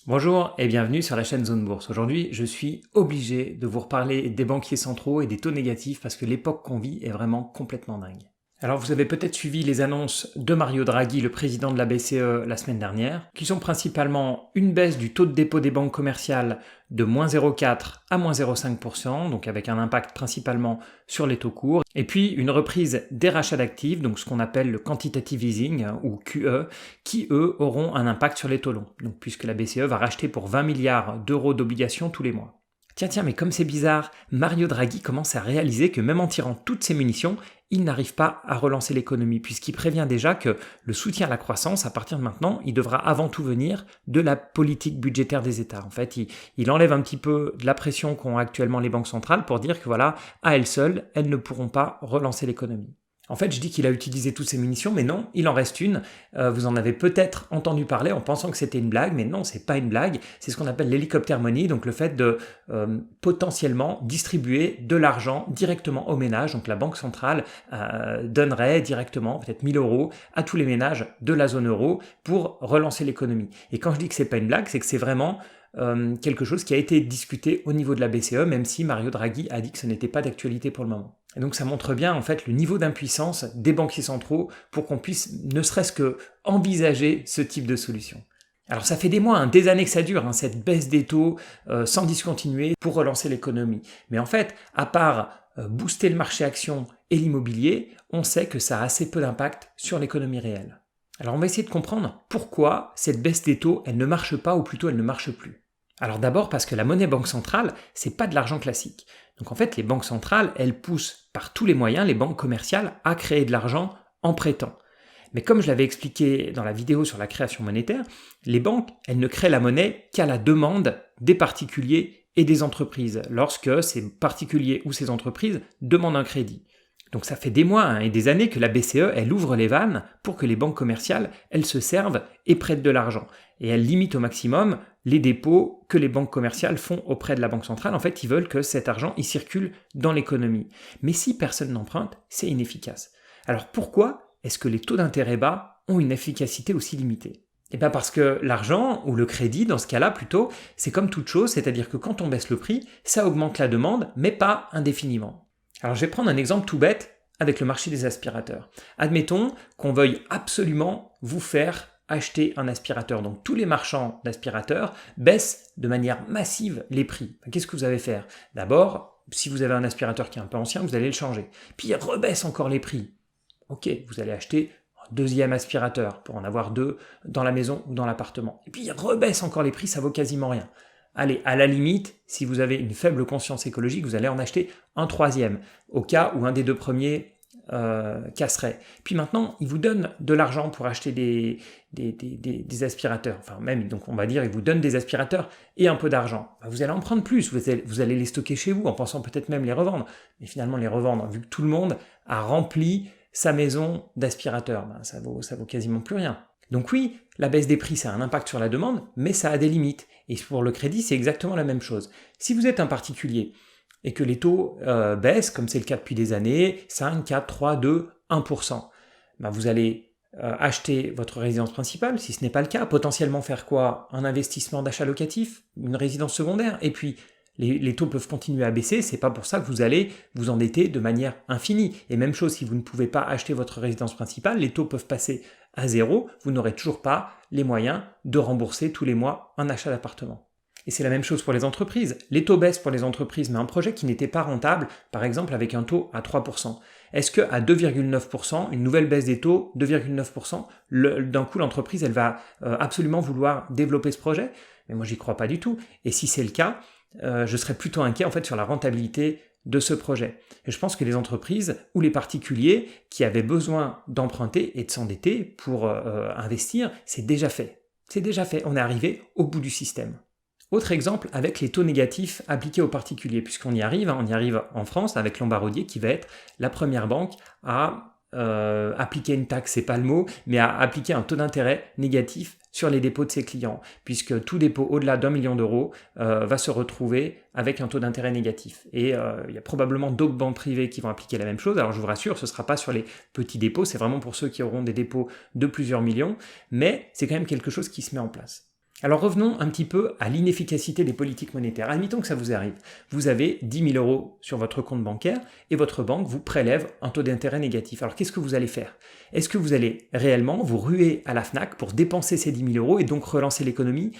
Bonjour et bienvenue sur la chaîne Zone Bourse. Aujourd'hui, je suis obligé de vous reparler des banquiers centraux et des taux négatifs parce que l'époque qu'on vit est vraiment complètement dingue. Alors vous avez peut-être suivi les annonces de Mario Draghi, le président de la BCE, la semaine dernière, qui sont principalement une baisse du taux de dépôt des banques commerciales de moins 0,4 à moins 0,5%, donc avec un impact principalement sur les taux courts, et puis une reprise des rachats d'actifs, donc ce qu'on appelle le quantitative easing, ou QE, qui eux auront un impact sur les taux longs, donc puisque la BCE va racheter pour 20 milliards d'euros d'obligations tous les mois. Tiens, mais comme c'est bizarre, Mario Draghi commence à réaliser que même en tirant toutes ses munitions, il n'arrive pas à relancer l'économie, puisqu'il prévient déjà que le soutien à la croissance, à partir de maintenant, il devra avant tout venir de la politique budgétaire des États. En fait, il enlève un petit peu de la pression qu'ont actuellement les banques centrales pour dire que voilà, à elles seules, elles ne pourront pas relancer l'économie. En fait, je dis qu'il a utilisé toutes ses munitions, mais non, il en reste une. Vous en avez peut-être entendu parler en pensant que c'était une blague, mais non, c'est pas une blague. C'est ce qu'on appelle l'hélicoptère money, donc le fait de potentiellement distribuer de l'argent directement aux ménages. Donc la banque centrale donnerait directement, peut-être 1000 euros, à tous les ménages de la zone euro pour relancer l'économie. Et quand je dis que c'est pas une blague, c'est que c'est vraiment quelque chose qui a été discuté au niveau de la BCE, même si Mario Draghi a dit que ce n'était pas d'actualité pour le moment. Et donc ça montre bien en fait le niveau d'impuissance des banquiers centraux pour qu'on puisse ne serait-ce que envisager ce type de solution. Alors ça fait des mois, des années que ça dure, cette baisse des taux sans discontinuer pour relancer l'économie. Mais en fait, à part booster le marché action et l'immobilier, on sait que ça a assez peu d'impact sur l'économie réelle. Alors on va essayer de comprendre pourquoi cette baisse des taux, elle ne marche pas ou plutôt elle ne marche plus. Alors d'abord parce que la monnaie banque centrale, c'est pas de l'argent classique. Donc en fait, les banques centrales, elles poussent par tous les moyens les banques commerciales à créer de l'argent en prêtant. Mais comme je l'avais expliqué dans la vidéo sur la création monétaire, les banques, elles ne créent la monnaie qu'à la demande des particuliers et des entreprises, lorsque ces particuliers ou ces entreprises demandent un crédit. Donc ça fait des mois et des années que la BCE, elle ouvre les vannes pour que les banques commerciales, elles se servent et prêtent de l'argent. Et elle limite au maximum les dépôts que les banques commerciales font auprès de la Banque centrale. En fait, ils veulent que cet argent, il circule dans l'économie. Mais si personne n'emprunte, c'est inefficace. Alors pourquoi est-ce que les taux d'intérêt bas ont une efficacité aussi limitée ? Eh bien parce que l'argent, ou le crédit dans ce cas-là plutôt, c'est comme toute chose, c'est-à-dire que quand on baisse le prix, ça augmente la demande, mais pas indéfiniment. Alors je vais prendre un exemple tout bête avec le marché des aspirateurs. Admettons qu'on veuille absolument vous faire acheter un aspirateur. Donc tous les marchands d'aspirateurs baissent de manière massive les prix. Qu'est-ce que vous allez faire ? D'abord, si vous avez un aspirateur qui est un peu ancien, vous allez le changer. Puis ils rebaissent encore les prix. Ok, vous allez acheter un deuxième aspirateur pour en avoir 2 dans la maison ou dans l'appartement. Et puis ils rebaissent encore les prix, ça vaut quasiment rien. Allez, à la limite, si vous avez une faible conscience écologique, vous allez en acheter un troisième, au cas où un des 2 premiers casserait. Puis maintenant, ils vous donnent de l'argent pour acheter des aspirateurs. Enfin, même, donc on va dire, ils vous donnent des aspirateurs et un peu d'argent. Vous allez en prendre plus, vous allez les stocker chez vous, en pensant peut-être même les revendre. Mais finalement, les revendre, vu que tout le monde a rempli sa maison d'aspirateurs, ça vaut quasiment plus rien. Donc oui, la baisse des prix, ça a un impact sur la demande, mais ça a des limites. Et pour le crédit, c'est exactement la même chose. Si vous êtes un particulier et que les taux baissent, comme c'est le cas depuis des années, 5, 4, 3, 2, 1%, vous allez acheter votre résidence principale, si ce n'est pas le cas, potentiellement faire quoi ? Un investissement d'achat locatif, une résidence secondaire, et puis les taux peuvent continuer à baisser, c'est pas pour ça que vous allez vous endetter de manière infinie. Et même chose, si vous ne pouvez pas acheter votre résidence principale, les taux peuvent passer à 0, vous n'aurez toujours pas les moyens de rembourser tous les mois un achat d'appartement. Et c'est la même chose pour les entreprises. Les taux baissent pour les entreprises, mais un projet qui n'était pas rentable, par exemple avec un taux à 3%. Est-ce qu'à 2,9%, une nouvelle baisse des taux, 2,9%, d'un coup l'entreprise, elle va absolument vouloir développer ce projet ? Mais moi, j'y crois pas du tout. Et si c'est le cas, je serais plutôt inquiet en fait sur la rentabilité de ce projet. Et je pense que les entreprises ou les particuliers qui avaient besoin d'emprunter et de s'endetter pour investir, c'est déjà fait. C'est déjà fait. On est arrivé au bout du système. Autre exemple avec les taux négatifs appliqués aux particuliers, puisqu'on y arrive, on y arrive en France avec Lombardier qui va être la première banque à appliquer une taxe, c'est pas le mot, mais à appliquer un taux d'intérêt négatif sur les dépôts de ses clients, puisque tout dépôt au-delà d'1 million d'euros va se retrouver avec un taux d'intérêt négatif. Et il y a probablement d'autres banques privées qui vont appliquer la même chose. Alors je vous rassure, ce ne sera pas sur les petits dépôts, c'est vraiment pour ceux qui auront des dépôts de plusieurs millions, mais c'est quand même quelque chose qui se met en place. Alors revenons un petit peu à l'inefficacité des politiques monétaires. Admettons que ça vous arrive. Vous avez 10 000 € sur votre compte bancaire et votre banque vous prélève un taux d'intérêt négatif. Alors qu'est-ce que vous allez faire? Est-ce que vous allez réellement vous ruer à la FNAC pour dépenser ces 10 000 € et donc relancer l'économie?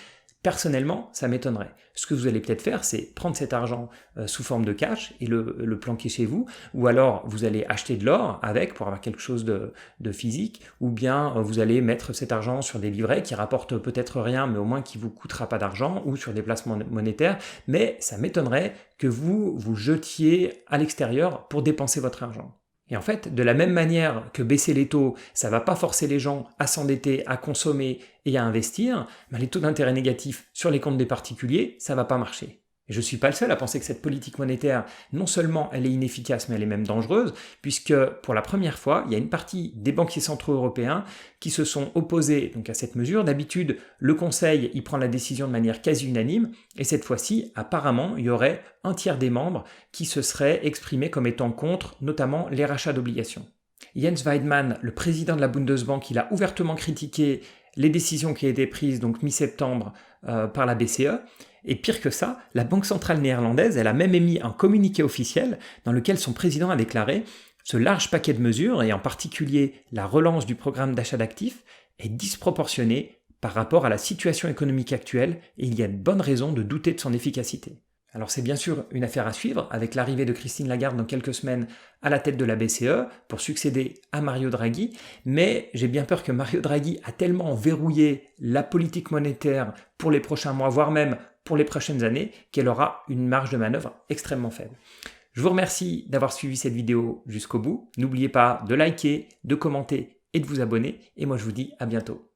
Personnellement, ça m'étonnerait. Ce que vous allez peut-être faire, c'est prendre cet argent sous forme de cash et le planquer chez vous, ou alors vous allez acheter de l'or avec pour avoir quelque chose de physique, ou bien vous allez mettre cet argent sur des livrets qui rapportent peut-être rien, mais au moins qui vous coûtera pas d'argent, ou sur des placements monétaires, mais ça m'étonnerait que vous vous jetiez à l'extérieur pour dépenser votre argent. Et en fait, de la même manière que baisser les taux, ça ne va pas forcer les gens à s'endetter, à consommer et à investir, les taux d'intérêt négatifs sur les comptes des particuliers, ça ne va pas marcher. Et je ne suis pas le seul à penser que cette politique monétaire, non seulement elle est inefficace, mais elle est même dangereuse, puisque pour la première fois, il y a une partie des banquiers centraux européens qui se sont opposés donc à cette mesure. D'habitude, le Conseil y prend la décision de manière quasi unanime, et cette fois-ci, apparemment, il y aurait un tiers des membres qui se seraient exprimés comme étant contre, notamment les rachats d'obligations. Jens Weidmann, le président de la Bundesbank, il a ouvertement critiqué les décisions qui ont été prises donc mi-septembre par la BCE. Et pire que ça, la Banque centrale néerlandaise, elle a même émis un communiqué officiel dans lequel son président a déclaré « Ce large paquet de mesures, et en particulier la relance du programme d'achat d'actifs, est disproportionné par rapport à la situation économique actuelle et il y a de bonnes raisons de douter de son efficacité ». Alors c'est bien sûr une affaire à suivre, avec l'arrivée de Christine Lagarde dans quelques semaines à la tête de la BCE pour succéder à Mario Draghi, mais j'ai bien peur que Mario Draghi a tellement verrouillé la politique monétaire pour les prochains mois, voire même pour les prochaines années, qu'elle aura une marge de manœuvre extrêmement faible. Je vous remercie d'avoir suivi cette vidéo jusqu'au bout. N'oubliez pas de liker, de commenter et de vous abonner, et moi je vous dis à bientôt.